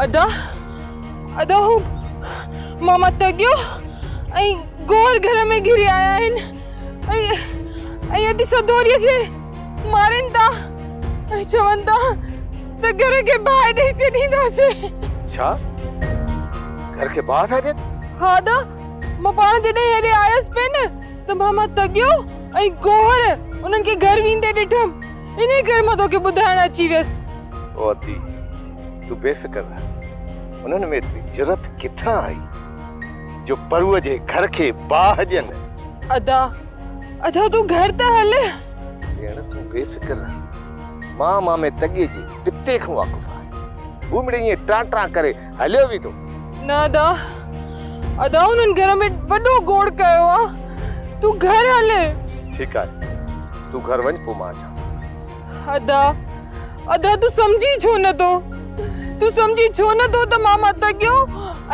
अदा अदा हू मामा तगियो ऐं गोर घर में घिरी आया आहिनि ऐं अदी सदोरीअ खे मारनि था ऐं चवनि था त घर खे बाहि ॾेई छॾींदासीं। छा घर के बाहर था ॾियनि? हाँ दा मां पाण जॾहिं हेॾे आयसि पे न त मामा तगियो ऐं गोहर उन्हनि खे घर वेंदे ॾिठमि। इन करे मां तोखे ॿुधाइण अची वियसि। ओ अती तू बेफिक्र रह। उन्हनि में एतिरी जुरत किथां आई जो परुअ जे घर के बाहि ॾियनि? अदा अदा तू घर त हल। भेण तू बेफिक्र रह। मां मामे तॻे जे पिते खां वाक़ुफ़ आहे। हू मिड़े ईअं टां करे हलियो बि थो। न अदा अदा उन्हनि घर में वॾो गोड़ कयो आहे। तू घर हल। ठीकु आहे तू घर वञ पोइ मां अचां थो। अदा अदा तू समझी छो न तो? तू समझी छो न तो त मामा तगियो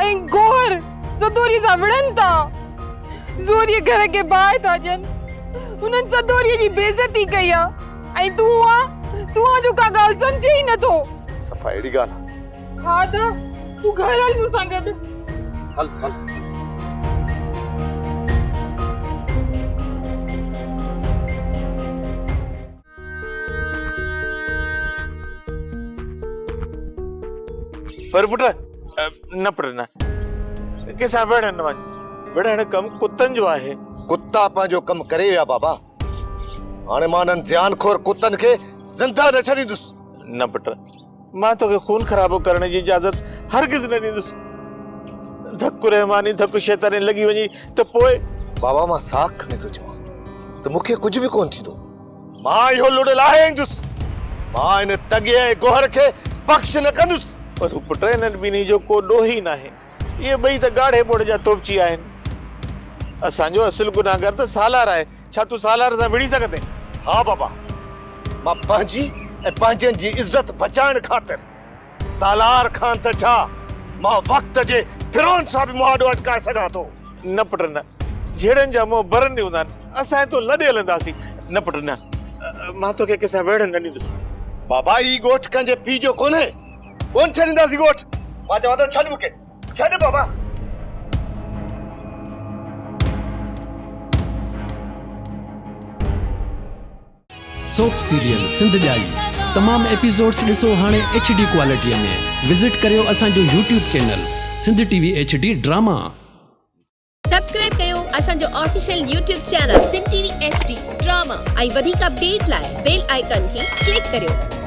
ऐं गोहर सदोरी सां विड़नि था। ज़ोरीअ घर के बाहि था ॾियनि। उन्हनि सदोरीअ जी बेइज़ती कई आहे ऐं तूं जो का ॻाल्हि समझे ई नथो। सफ़ा अहिड़ी ॻाल्हि आहे? हा अदा तू घर हल मूंसां गॾु। हल हल। पर पुट न पढ़ना केसा वेड़न वञ। वेड़न कम कुत्तन जो आहे। कुत्ता पंहिंजो कम करे विया बाबा। हाणे मां उन्हनि ज़ियानखोर कुत्तनि खे ज़िंदा न छॾींदुसि। न पुट मां तोखे खून ख़राबो करण जी इजाज़त हरगिज़ न ॾींदुसि। धकु रहमानी धकु शैतानी लॻी वञी त पोइ। बाबा मां साख में थो चवां त मूंखे कुझु बि कोन थींदो। मां इहो लुड़ लाहे ईंदुसि। मां इन तॻे ऐं गोहर खे बख़्श न कंदुसि। पर पुट इन्हनि ॿिन्ही जो को ॾोह ई नाहे। इहे ॿई त ॻाढ़े ॿोड़ जा तोपची आहिनि। असांजो असुल गुनाहगार त सालार आहे। छा तूं सालार सां विड़ी सघंदे? हाँ बाबा मां पंहिंजी ऐं पंहिंजनि जी इज़त बचाइण ख़ातिर सालार खान त छा मां वक़्त जे फिरोन सां बि मुहाॾो अटकाए सघां थो। न पुट न जहिड़नि जा मुंहुं भरनि हूंदा आहिनि असां तो लॾे हलंदासीं। न पुट न मां तोखे कंहिंसां वेड़ न ॾींदुसि। बाबा ही ॻोठ कंहिंजे पीउ जो कोन्हे। कोन छॾींदासीं ॻोठ। मां चवां थो छॾ मूंखे छॾ बाबा। सोप सीरियल सिंध जाई तमाम एपिसोड्स ॾिसो हाणे HD क्वालिटीअ में। विज़िट करियो असांजो YouTube channel Sindh TV HD drama. Subscribe कयो असांजो official YouTube channel Sindh TV HD drama ऐं वधीक अपडेट लाइ बेल आइकन खे क्लिक करियो।